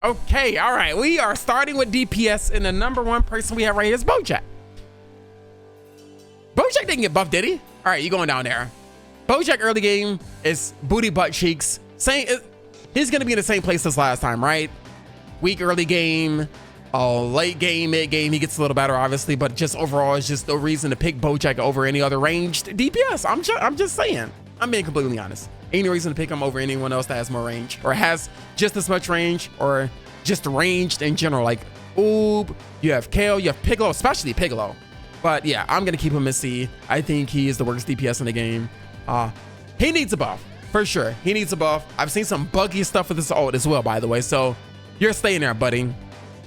Okay, all right. We are starting with DPS, and the number one person we have right here is Bojack. Bojack didn't get buffed, did he? All right, you going down there. Bojack early game is booty butt cheeks. He's gonna be in the same place as last time, right? Weak early game, late game, mid game, he gets a little better, obviously, but just overall, it's just no reason to pick Bojack over any other ranged DPS. I'm just saying. I'm being completely honest. Ain't no reason to pick him over anyone else that has more range or has just as much range or just ranged in general. Like Oob, you have Kale, you have Piccolo, especially Piccolo. But yeah, I'm gonna keep him in C. I think he is the worst DPS in the game. He needs a buff for sure. He needs a buff. I've seen some buggy stuff with this ult as well, by the way. So you're staying there, buddy.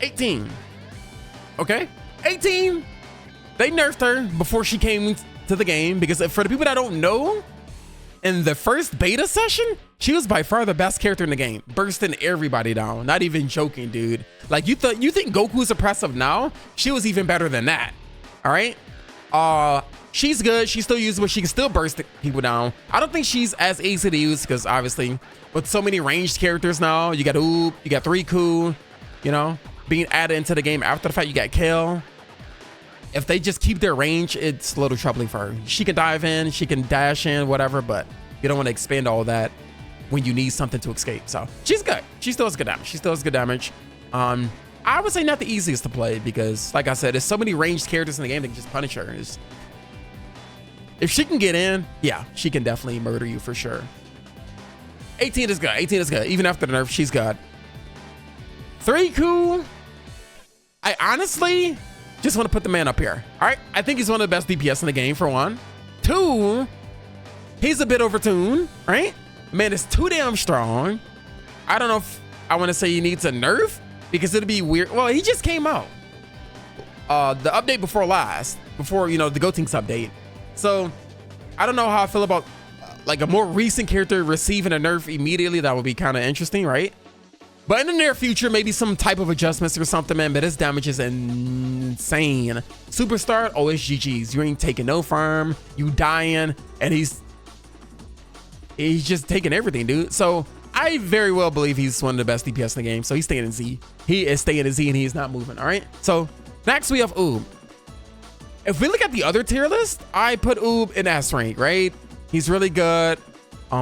18. Okay, 18. They nerfed her before she came to the game because for the people that don't know, in the first beta session, she was by far the best character in the game, bursting everybody down. Not even joking, dude. Like you think Goku's oppressive now? She was even better than that. All right. She's good. She's still usable. She can still burst people down. I don't think she's as easy to use because obviously with so many ranged characters now, you got Oob, you got 3Ku, you know, being added into the game after the fact. You got Kale. If they just keep their range, it's a little troubling for her. She can dive in, she can dash in, whatever, but you don't want to expand all that when you need something to escape. So she's good. She still has good damage. She still has good damage. I would say not the easiest to play because, like I said, there's so many ranged characters in the game that can just punish her. If she can get in, yeah, she can definitely murder you for sure. 18 is good. 18 is good. Even after the nerf, she's good. 3Ku, I honestly just want to put the man up here. All right. I think he's one of the best DPS in the game, for one. 2, he's a bit overtuned, right? Man, it's too damn strong. I don't know if I want to say he needs a nerf because it'd be weird. Well, he just came out. The update before last, before, you know, the Gotenks update. So I don't know how I feel about like a more recent character receiving a nerf immediately. That would be kind of interesting, right? But in the near future, maybe some type of adjustments or something, man. But his damage is insane. Superstar, oh, it's GG's. You ain't taking no farm. You dying. And he's just taking everything, dude. So I very well believe he's one of the best DPS in the game. So he's staying in Z. He is staying in Z and he's not moving, all right? So next we have Oob. If we look at the other tier list, I put Oob in S rank, right? He's really good.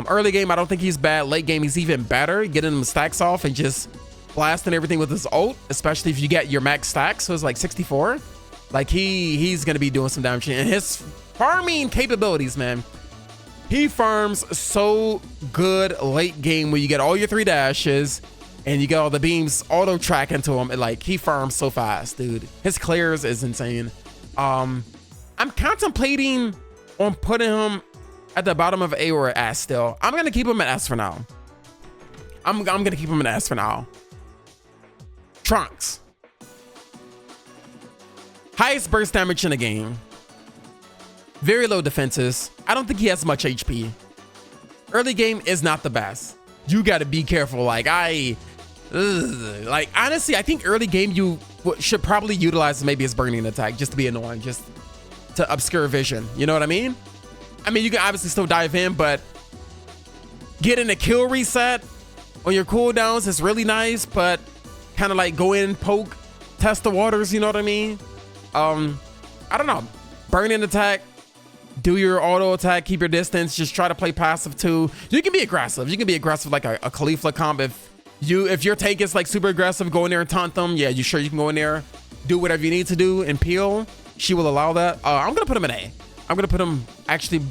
Early game, I don't think he's bad. Late game, he's even better. Getting him stacks off and just blasting everything with his ult, especially if you get your max stacks. So it's like 64. Like he's gonna be doing some damage. And his farming capabilities, man. He farms so good late game where you get all your 3 dashes and you get all the beams auto track into him. And like he farms so fast, dude. His clears is insane. I'm contemplating on putting him at the bottom of A or S still. I'm gonna keep him at S for now. I'm gonna keep him in S for now. Trunks. Highest burst damage in the game. Very low defenses. I don't think he has much HP. Early game is not the best. You gotta be careful. Like honestly, I think early game you should probably utilize maybe his burning attack just to be annoying, just to obscure vision. You know what I mean? I mean, you can obviously still dive in, but getting a kill reset on your cooldowns is really nice, but kind of like go in, poke, test the waters, you know what I mean? I don't know. Burning attack, do your auto attack, keep your distance, just try to play passive too. You can be aggressive. You can be aggressive like a Khalifa comp. If your tank is like super aggressive, go in there and taunt them. Yeah, you can go in there, do whatever you need to do and peel. She will allow that. I'm gonna put him in A. I'm gonna put him actually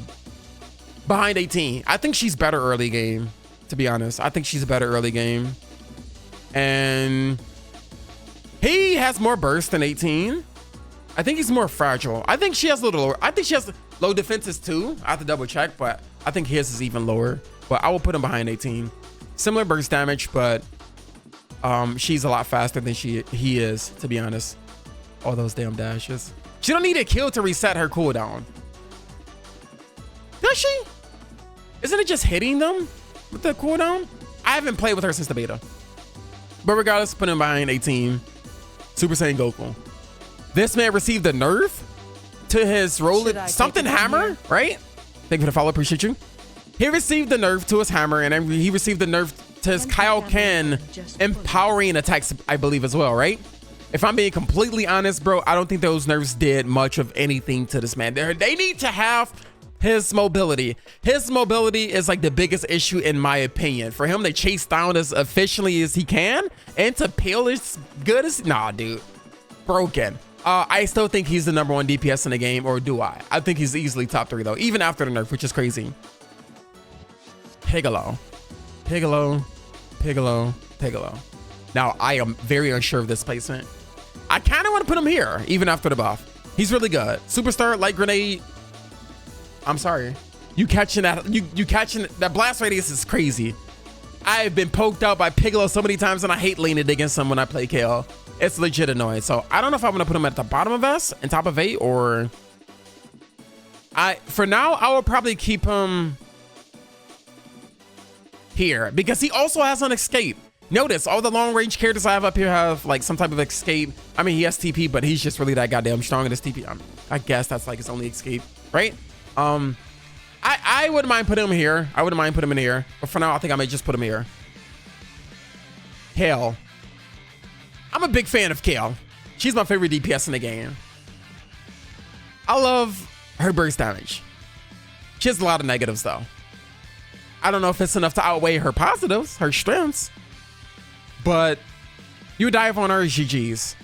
behind 18. I think she's better early game, to be honest. I think she's a better early game. And he has more burst than 18. I think he's more fragile. I think she has a little lower. I think she has low defenses too. I have to double check, but I think his is even lower. But I will put him behind 18. Similar burst damage, but she's a lot faster than he is, to be honest. All those damn dashes. She don't need a kill to reset her cooldown. Does she? Isn't it just hitting them with the cooldown? I haven't played with her since the beta. But regardless, put him behind 18. Super Saiyan Goku. This man received a nerf to his something hammer, right? Thank you for the follow, appreciate you. He received the nerf to his hammer, and he received the nerf to his Kaioken empowering attacks, I believe, as well, right? If I'm being completely honest, bro, I don't think those nerfs did much of anything to this man. They need to have his mobility. His mobility is like the biggest issue in my opinion. For him to chase down as efficiently as he can and to peel as good as, nah, dude, broken. I still think he's the #1 DPS in the game, or do I? I think he's easily top 3 though, even after the nerf, which is crazy. Piccolo. Now, I am very unsure of this placement. I kind of want to put him here, even after the buff. He's really good. Superstar, light grenade. I'm sorry. You catching that? You catching that blast radius is crazy. I've been poked out by Piccolo so many times, and I hate leaning against him when I play KO. It's legit annoying. So I don't know if I'm gonna put him at the bottom of S and top of 8, or for now I will probably keep him here because he also has an escape. Notice all the long range characters I have up here have like some type of escape. I mean, he has TP, but he's just really that goddamn strong in his TP. I guess that's like his only escape, right? I wouldn't mind putting him here. I wouldn't mind putting him in here, but for now I think I may just put him here. Kale. I'm a big fan of Kale. She's my favorite DPS in the game. I love her burst damage. She has a lot of negatives though. I don't know if it's enough to outweigh her positives, her strengths, but you dive on her GG's.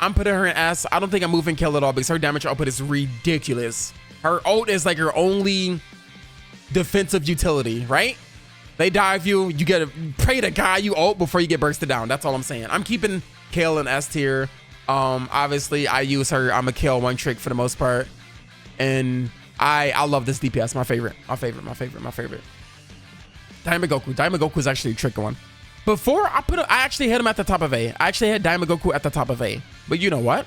I'm putting her in S. I don't think I'm moving Kale at all because her damage output is ridiculous. Her ult is like her only defensive utility, right? They dive you, you get to pray to God you ult before you get bursted down. That's all I'm saying. I'm keeping Kale in S tier. Obviously I use her. I'm a Kale one trick for the most part. And I love this DPS. My favorite. Daima is actually a tricky one. Before I actually had him at the top of A. I actually had Daima at the top of A. But you know what?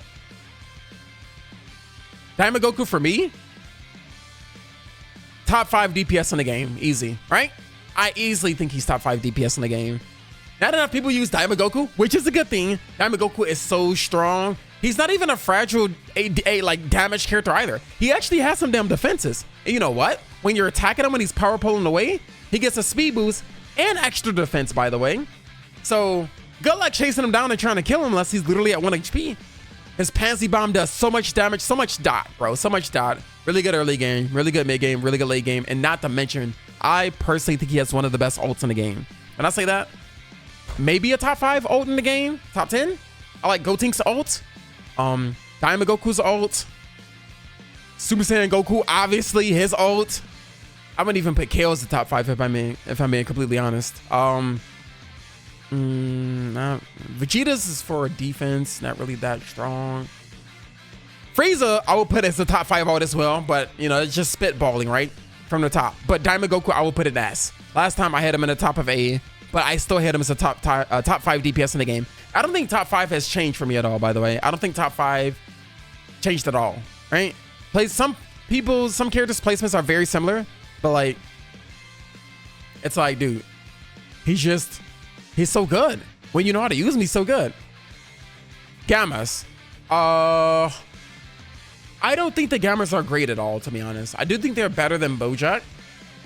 Daima for me, top 5 DPS in the game. Easy, right? I easily think he's top 5 DPS in the game. Not enough people use Daima, which is a good thing. Daima is so strong. He's not even a fragile like damage character either. He actually has some damn defenses. And you know what? When you're attacking him when he's power pulling away, he gets a speed boost and extra defense, by the way. So good luck chasing him down and trying to kill him unless he's literally at 1 HP. His Pansy Bomb does so much damage, so much dot, bro, so much dot. Really good early game, really good mid game, really good late game, and not to mention, I personally think he has one of the best ults in the game. When I say that, maybe a top 5 ult in the game, top 10. I like Gotenks ult, Daima ult, Super Saiyan Goku, obviously his ult. I wouldn't even put Kale as the top 5 if I'm being completely honest. Vegeta's is for defense, not really that strong. Frieza I will put as the top 5 ult as well, but you know, it's just spitballing right from the top. But Daima I will put it as. Last time I had him in the top of A, but I still had him as a top 5 DPS in the game. I don't think top 5 has changed for me at all, by the way. I don't think top 5 changed at all, right? Some characters' placements are very similar, but like, it's like, dude, he's so good. When you know how to use him, he's so good. Gammas. I don't think the Gammas are great at all, to be honest. I do think they're better than Bojack,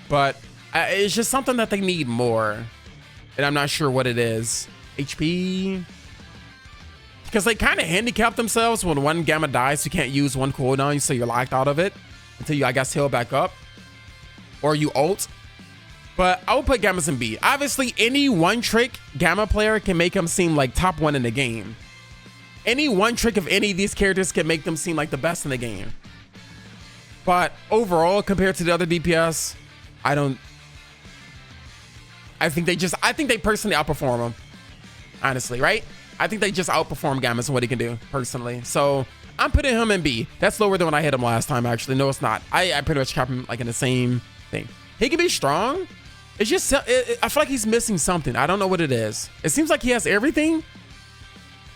but it's just something that they need more. And I'm not sure what it is. HP? Because they kind of handicap themselves when one Gamma dies. You can't use one cooldown, so you're locked out of it until you, I guess, heal back up. Or you ult. But I will put Gammas in B. Obviously, any one trick Gamma player can make him seem like top 1 in the game. Any one trick of any of these characters can make them seem like the best in the game. But overall, compared to the other DPS, I think they personally outperform him. Honestly, right? I think they just outperform Gammas and what he can do, personally. So I'm putting him in B. That's lower than when I hit him last time, actually. No, it's not. I pretty much kept him like in the same thing. He can be strong. It's just, I feel like he's missing something. I don't know what it is. It seems like he has everything,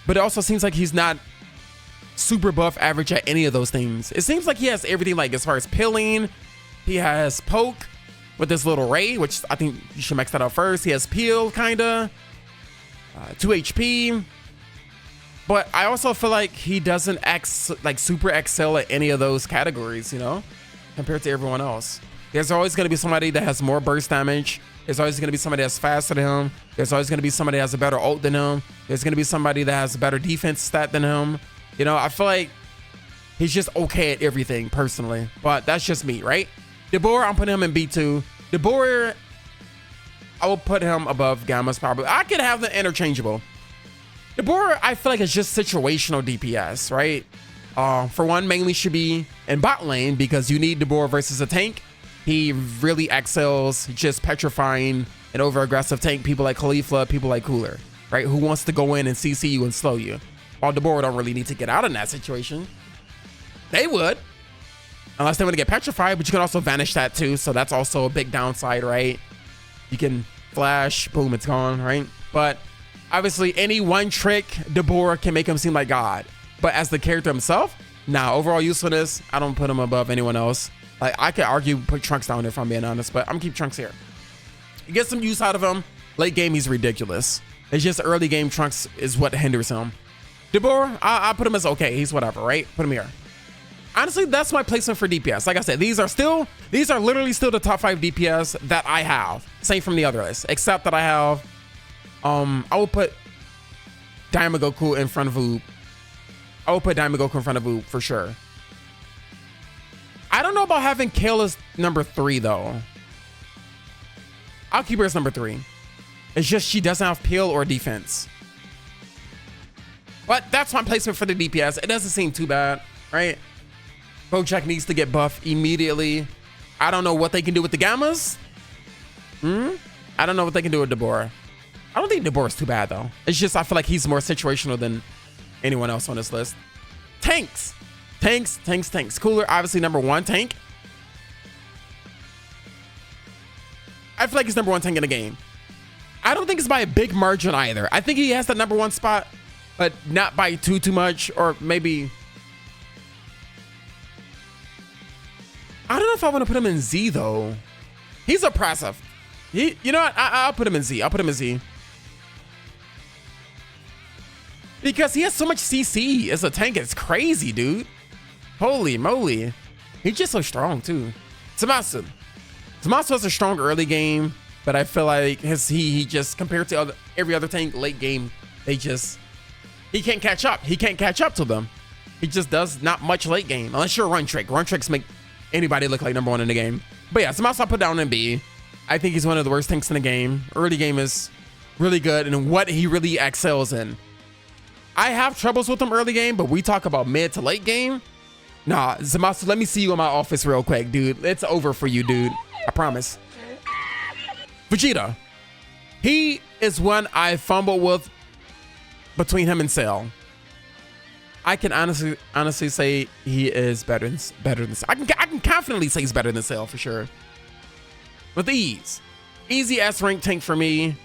but it also seems like he's not super buff average at any of those things. It seems like he has everything, like as far as peeling, he has poke with this little ray, which I think you should max that out first. He has peel, kinda, 2 HP. But I also feel like he doesn't super excel at any of those categories, you know, compared to everyone else. There's always going to be somebody that has more burst damage There's always going to be somebody that's faster than him. There's always going to be somebody that has a better ult than him. There's going to be somebody that has a better defense stat than him. You know, I feel like he's just okay at everything personally, but that's just me, right? DeBoer, I'm putting him in B2. DeBoer, I will put him above Gamma's probably. I could have the interchangeable. DeBoer, I feel like it's just situational DPS, right? For one, mainly should be in bot lane because you need DeBoer versus a tank. He really excels just petrifying an over-aggressive tank, people like Khalifa, people like Cooler, right? Who wants to go in and CC you and slow you. While DeBoer don't really need to get out in that situation. They would, unless they want to get petrified, but you can also vanish that too. So that's also a big downside, right? You can flash, boom, it's gone, right? But obviously any one trick, DeBoer can make him seem like God. But as the character himself, nah, overall usefulness, I don't put him above anyone else. Like, I could argue put Trunks down there if I'm being honest, but I'm gonna keep Trunks here. You get some use out of him. Late game, he's ridiculous. It's just early game Trunks is what hinders him. DeBoer, I put him as okay. He's whatever, right? Put him here. Honestly, that's my placement for DPS. Like I said, these are literally still the top 5 DPS that I have. Same from the other list, except that I have, I will put Diamond Goku in front of Oop. I will put Diamond Goku in front of Oop for sure. I don't know about having Kale as number 3 though. I'll keep her as number 3. It's just she doesn't have peel or defense. But that's my placement for the DPS. It doesn't seem too bad, right? Bojack needs to get buffed immediately. I don't know what they can do with the Gammas. I don't know what they can do with DeBoer. I don't think DeBoer is too bad though. It's just I feel like he's more situational than anyone else on this list. Tanks. Cooler, obviously number 1 tank. I feel like he's number 1 tank in the game. I don't think it's by a big margin either. I think he has the number 1 spot, but not by too much, or maybe. I don't know if I want to put him in Z though. He's oppressive. You know what? I'll put him in Z. I'll put him in Z. Because he has so much CC as a tank. It's crazy, dude. Holy moly. He's just so strong too. Zamasu has a strong early game, but I feel like he just compared to every other tank late game, he can't catch up. He can't catch up to them. He just does not much late game unless you're a run trick. Run tricks make anybody look like number 1 in the game. But yeah, Zamasu I put down in B. I think he's one of the worst tanks in the game. Early game is really good and what he really excels in. I have troubles with him early game, but we talk about mid to late game. Nah, Zamasu, let me see you in my office real quick, dude. It's over for you, dude. I promise. Vegeta. He is one I fumble with between him and Cell. I can honestly say he is better than I can confidently say he's better than Cell for sure. With ease. Easy S rank tank for me.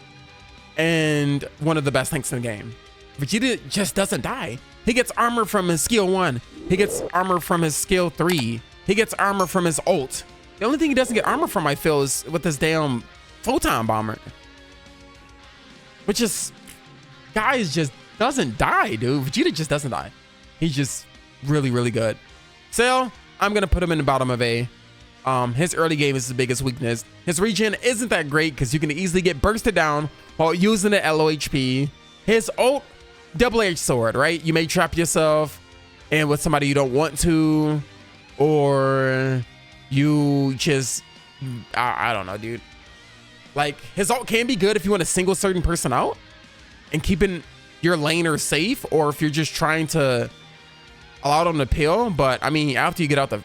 And one of the best tanks in the game. Vegeta just doesn't die. He gets armor from his skill 1. He gets armor from his skill 3. He gets armor from his ult. The only thing he doesn't get armor from, I feel, is with this damn photon bomber. Which is, guys, just doesn't die, dude. Vegeta just doesn't die. He's just really, really good. Cell, I'm gonna put him in the bottom of A. His early game is his biggest weakness. His regen isn't that great because you can easily get bursted down while using the low HP. His ult, double-edged sword, right? You may trap yourself and with somebody you don't want to, or you just, I don't know, dude. Like, his ult can be good if you want to single certain person out and keeping your laner safe, or if you're just trying to allow them to peel. But I mean, after you get out the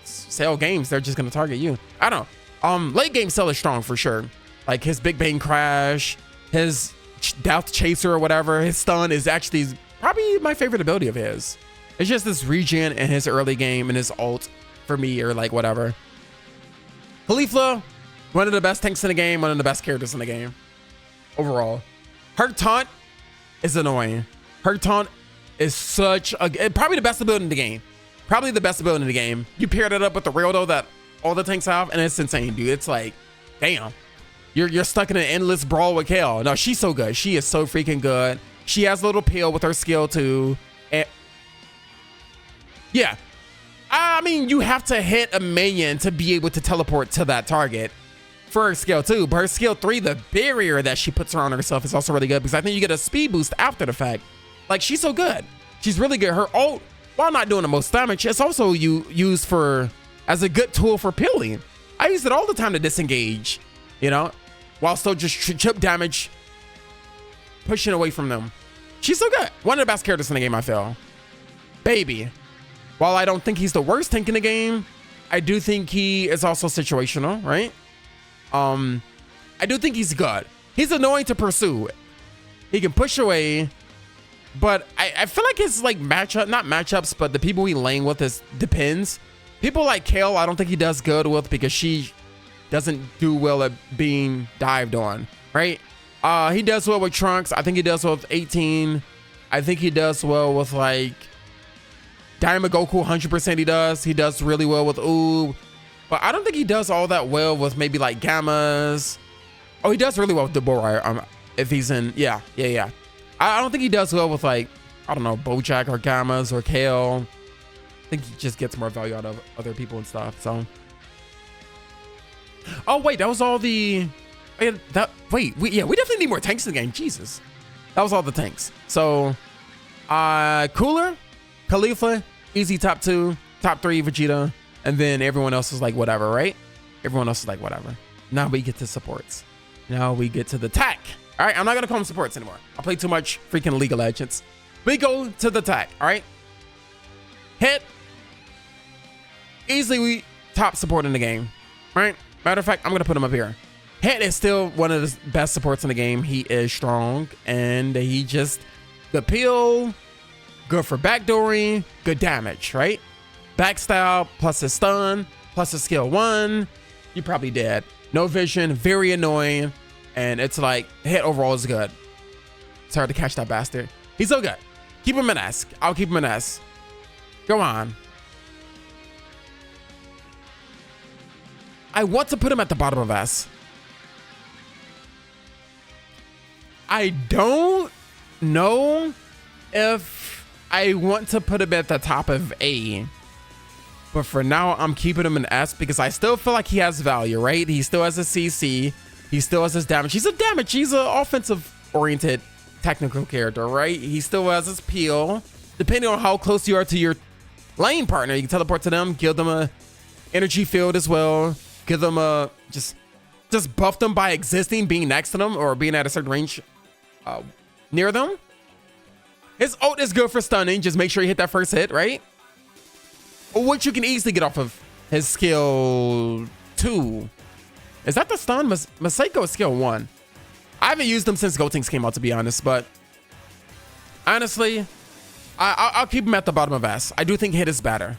Cell games, they're just gonna target you. I don't know. Late game Cell is strong for sure. Like his Big Bang Crash, his Death Chaser or whatever, his stun is actually probably my favorite ability of his. It's just this regen in his early game and his ult for me, or like whatever. Khalifa, one of the best tanks in the game, one of the best characters in the game overall. Her taunt is annoying. Her taunt is such a, probably the best ability in the game. Probably the best ability in the game. You pair that up with the raildo that all the tanks have, and it's insane, dude. It's like, damn. You're stuck in an endless brawl with Kale. No, she's so good. She is so freaking good. She has a little peel with her skill too. And yeah, I mean, you have to hit a minion to be able to teleport to that target for her skill 2, but her skill 3, the barrier that she puts around herself, is also really good because I think you get a speed boost after the fact. Like, she's so good. She's really good. Her ult, while not doing the most damage, it's also used for as a good tool for peeling. I use it all the time to disengage, you know, while still just chip damage, pushing away from them. She's so good. One of the best characters in the game, I feel. Baby. While I don't think he's the worst tank in the game, I do think he is also situational, right? I do think he's good. He's annoying to pursue. He can push away, but I feel like his like not matchups, but the people he lane with depends. People like Kale, I don't think he does good with because she doesn't do well at being dived on, right? He does well with Trunks. I think he does well with 18. I think he does well with like Diamond Goku, 100% he does. He does really well with Oob. But I don't think he does all that well with maybe like Gammas. Oh, he does really well with Deborah. If he's in, yeah. I don't think he does well with like, I don't know, Bojack or Gammas or Kale. I think he just gets more value out of other people and stuff, so. Oh, wait, that was all the, we definitely need more tanks in the game, Jesus. That was all the tanks. So, Cooler, Khalifa, easy top 2, top 3, Vegeta, and then everyone else is like whatever, right? Everyone else is like whatever. Now we get to supports. Now we get to the tech. All right, I'm not gonna call them supports anymore. I play too much freaking League of Legends. We go to the tech, all right? Hit. Easily we top support in the game, right? Matter of fact, I'm gonna put him up here. Hit is still one of the best supports in the game. He is strong and he just, the peel, good for backdooring, good damage, right? Backstab plus his stun, plus his skill 1, you probably dead. No vision, very annoying, and it's like, hit overall is good. It's hard to catch that bastard. He's so good. Keep him in S. I'll keep him in S. Go on. I want to put him at the bottom of S. I don't know if I want to put him at the top of A. But for now, I'm keeping him in S because I still feel like he has value, right? He still has a CC. He still has his damage. He's an offensive-oriented technical character, right? He still has his peel. Depending on how close you are to your lane partner, you can teleport to them, give them a energy field as well. Give them a, just buff them by existing, being next to them, or being at a certain range near them. His ult is good for stunning. Just make sure you hit that first hit, right? Which you can easily get off of his skill 2. Is that the stun? Masako is skill 1. I haven't used them since Gotenks came out, to be honest, but honestly, I'll keep him at the bottom of S. I do think hit is better.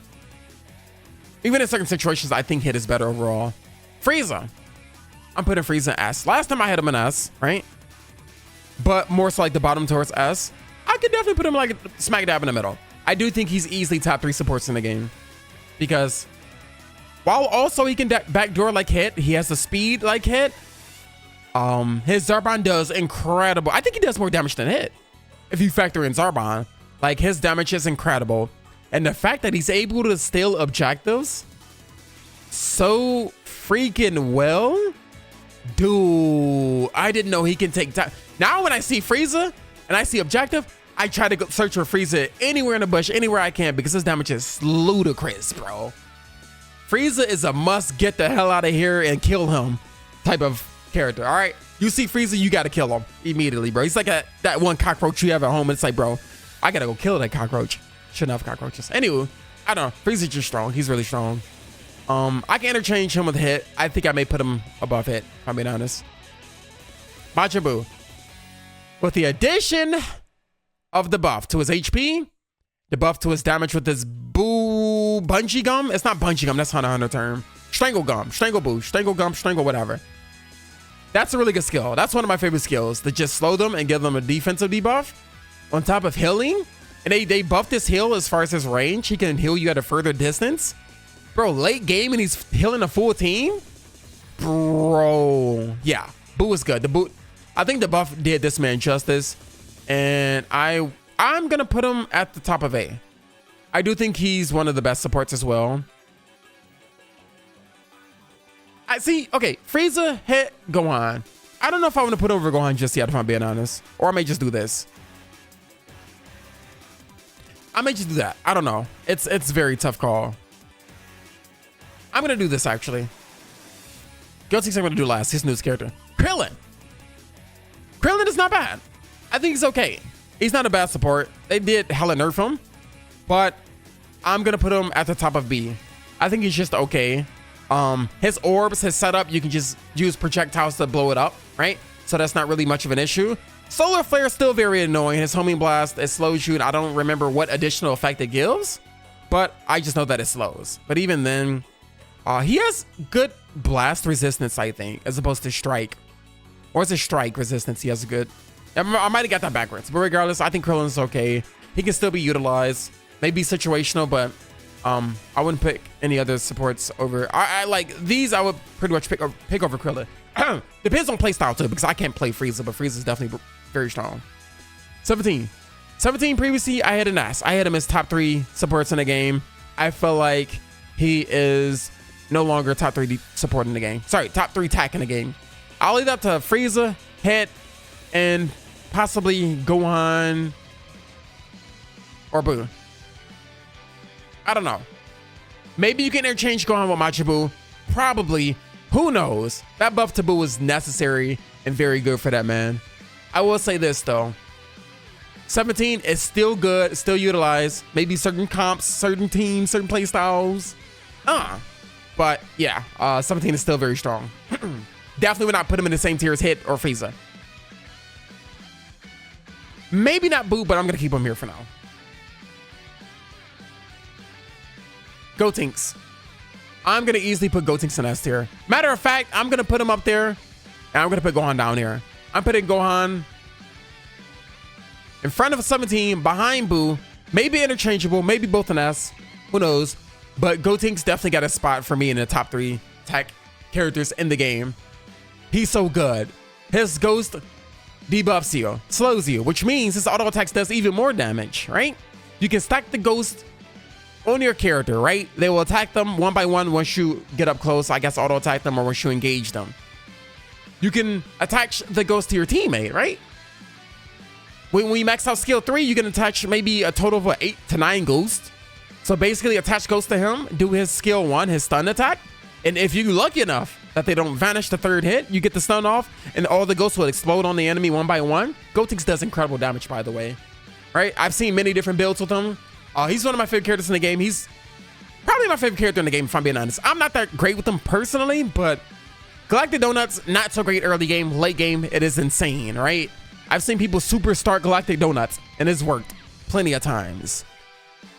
Even in certain situations, I think hit is better overall. Frieza. I'm putting Frieza in S. Last time I had him in S, right? But more so like the bottom towards S. I could definitely put him like smack dab in the middle. I do think he's easily top 3 supports in the game. Because while also he can backdoor like hit, he has the speed like hit. His Zarbon does incredible. I think he does more damage than hit. If you factor in Zarbon, like his damage is incredible. And the fact that he's able to steal objectives so freaking well, dude, I didn't know he can take time. Now when I see Frieza and I see objective, I try to go search for Frieza anywhere in the bush, anywhere I can, because his damage is ludicrous, bro. Frieza is a must get the hell out of here and kill him type of character, all right? You see Frieza, you got to kill him immediately, bro. He's like that one cockroach you have at home. It's like, bro, I got to go kill that cockroach. Shouldn't have cockroaches. Anyway, I don't know. Frieza's just strong. He's really strong. I can interchange him with hit. I think I may put him above hit, if I'm being honest. Majin Buu. With the addition of the buff to his HP, the buff to his damage with this Buu bungee gum. It's not bungee gum. That's Hunter Hunter term. Strangle gum. Strangle Buu. Strangle gum. Strangle whatever. That's a really good skill. That's one of my favorite skills. To just slow them and give them a defensive debuff. On top of healing. And they buffed this heal as far as his range. He can heal you at a further distance. Bro, late game and he's healing a full team? Bro. Yeah. Buu is good. I think the buff did this man justice. And I'm going to put him at the top of A. I do think he's one of the best supports as well. I see. Okay, Frieza hit Gohan. I don't know if I want to put over Gohan just yet, if I'm being honest. Or I may just do this. I may just do that. I don't know. It's a very tough call. I'm going to do this, actually. Gotenks I'm going to do last. His newest character. Krillin. Krillin is not bad. I think he's okay. He's not a bad support. They did hella nerf him. But I'm going to put him at the top of B. I think he's just okay. His orbs, his setup, you can just use projectiles to blow it up, right? So that's not really much of an issue. Solar Flare is still very annoying. His homing blast, it slows you, and I don't remember what additional effect it gives, but I just know that it slows. But even then, he has good blast resistance, I think, as opposed to strike. Or is it strike resistance? He has a good... I might have got that backwards, but regardless, I think Krillin is okay. He can still be utilized. Maybe situational, but I wouldn't pick any other supports over. I like these. I would pretty much pick over Krillin. Depends on playstyle too, because I can't play Frieza, but Frieza is definitely very strong. 17 previously, I had an ass. I had him as top 3 supports in the game. I feel like he is no longer top 3 support in the game. Sorry, top 3 tack in the game. I'll leave that to Frieza, Hit, and possibly Gohan or Buu. I don't know. Maybe you can interchange Gohan with Majin Buu. Probably. Who knows? That buff to Buu is necessary and very good for that man. I will say this though. 17 is still good, still utilized. Maybe certain comps, certain teams, certain play styles. But yeah, 17 is still very strong. Definitely would not put him in the same tier as Hit or Frieza. Maybe not Buu, but I'm gonna keep him here for now. Gotenks. I'm going to easily put Gotenks in S tier. Matter of fact, I'm going to put him up there, and I'm going to put Gohan down here. I'm putting Gohan in front of 17, behind Buu. Maybe interchangeable, maybe both an S. Who knows? But Gotenks definitely got a spot for me in the top 3 tech characters in the game. He's so good. His Ghost debuffs you, slows you, which means his auto attacks does even more damage, right? You can stack the Ghost on your character, right? They will attack them one by one once you get up close. I guess auto attack them or once you engage them. You can attach the Ghost to your teammate, right? When we max out skill 3, you can attach maybe a total of 8 to 9 Ghosts. So basically attach Ghost to him, do his skill 1, his stun attack. And if you're lucky enough that they don't vanish the 3rd hit, you get the stun off and all the Ghosts will explode on the enemy one by one. Gotenks does incredible damage, by the way, right? I've seen many different builds with him. He's one of my favorite characters in the game. He's probably my favorite character in the game, if I'm being honest. I'm not that great with him personally, but Galactic Donuts, not so great early game. Late game, it is insane, right? I've seen people super start Galactic Donuts, and it's worked plenty of times.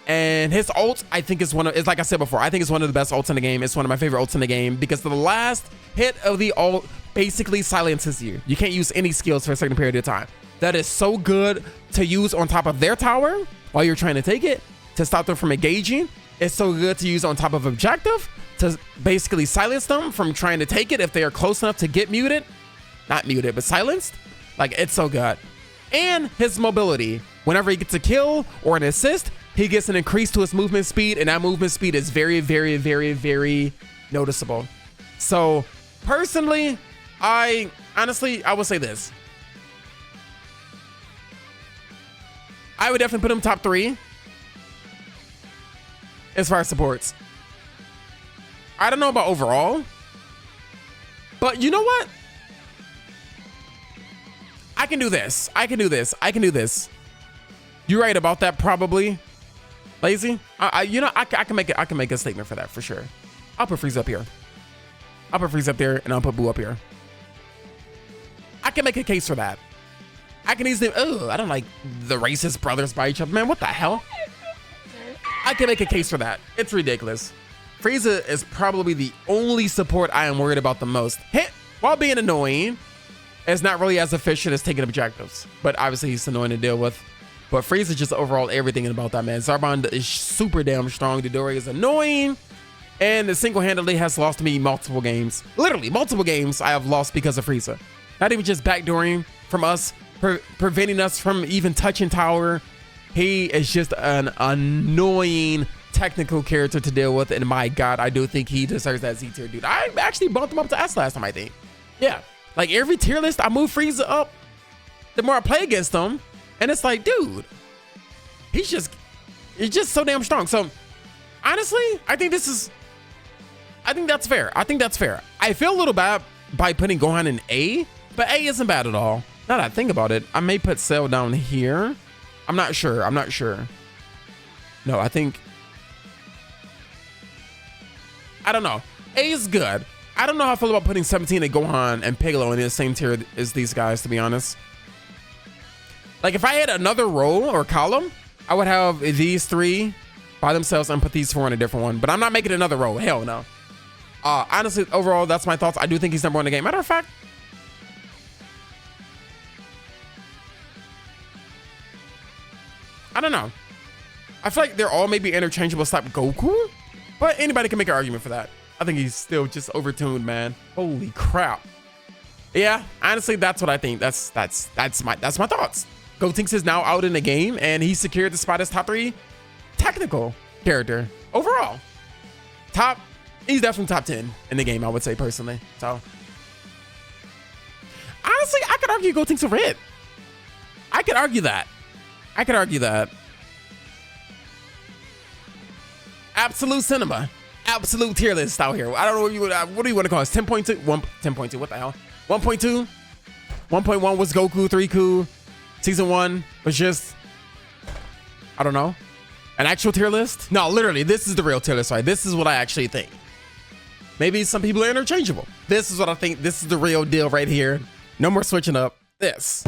And his ult, I think, is like I said before, I think it's one of the best ults in the game. It's one of my favorite ults in the game because the last hit of the ult basically silences you. You can't use any skills for a certain period of time. That is so good to use on top of their tower while you're trying to take it, to stop them from engaging. It's so good to use on top of objective to basically silence them from trying to take it if they are close enough to get muted. Not muted, but silenced. Like, it's so good. And his mobility. Whenever he gets a kill or an assist, he gets an increase to his movement speed, and that movement speed is very, very, very, very noticeable. So, personally, I would say this. I would definitely put him top 3 as far as supports. I don't know about overall, but you know what? I can do this. I can do this. I can do this. You're right about that, probably. Lazy. I can make it. I can make a statement for that for sure. I'll put Frieza up here. I'll put Frieza up there, and I'll put Buu up here. I can make a case for that. I can easily. Oh, I don't like the racist brothers by each other. Man, what the hell? I can make a case for that. It's ridiculous. Frieza is probably the only support I am worried about the most. Hit, while being annoying, is not really as efficient as taking objectives. But obviously, he's annoying to deal with. But Frieza just overall everything about that, man. Zarbon is super damn strong. Dodori is annoying. And single-handedly has lost me multiple games. Literally, multiple games I have lost because of Frieza. Not even just backdooring from us, preventing us from even touching tower. He is just an annoying technical character to deal with, and my God, I do think he deserves that Z tier, dude. I actually bumped him up to S last time, I think. Yeah, like every tier list, I move Frieza up, the more I play against him, and it's like, dude, he's just so damn strong. So honestly, I think that's fair. I think that's fair. I feel a little bad by putting Gohan in A, but A isn't bad at all. Now that I think about it, I may put Cell down here. I'm not sure. No, I don't know. A is good. I don't know how I feel about putting 17 and Gohan and Piccolo in the same tier as these guys, to be honest. Like, if I had another row or column, I would have these three by themselves and put these four in a different one. But I'm not making another row. Hell no. Honestly, overall, that's my thoughts. I do think he's number one in the game. Matter of fact, I don't know. I feel like they're all maybe interchangeable slap Goku, but anybody can make an argument for that. I think he's still just overtuned, man. Holy crap. Yeah, honestly, that's what I think. That's my thoughts. Gotenks is now out in the game, and he secured the spot as top 3 technical character overall. He's definitely top 10 in the game, I would say personally. So honestly, I could argue Gotenks over it. I could argue that. Absolute cinema. Absolute tier list out here. I don't know what do you want to call it? 10.2? 10.2, what the hell? 1.2? 1.1 was Goku, 3 Ku. Season 1 was just, I don't know, an actual tier list? No, literally, this is the real tier list, right? This is what I actually think. Maybe some people are interchangeable. This is what I think. This is the real deal right here. No more switching up. This.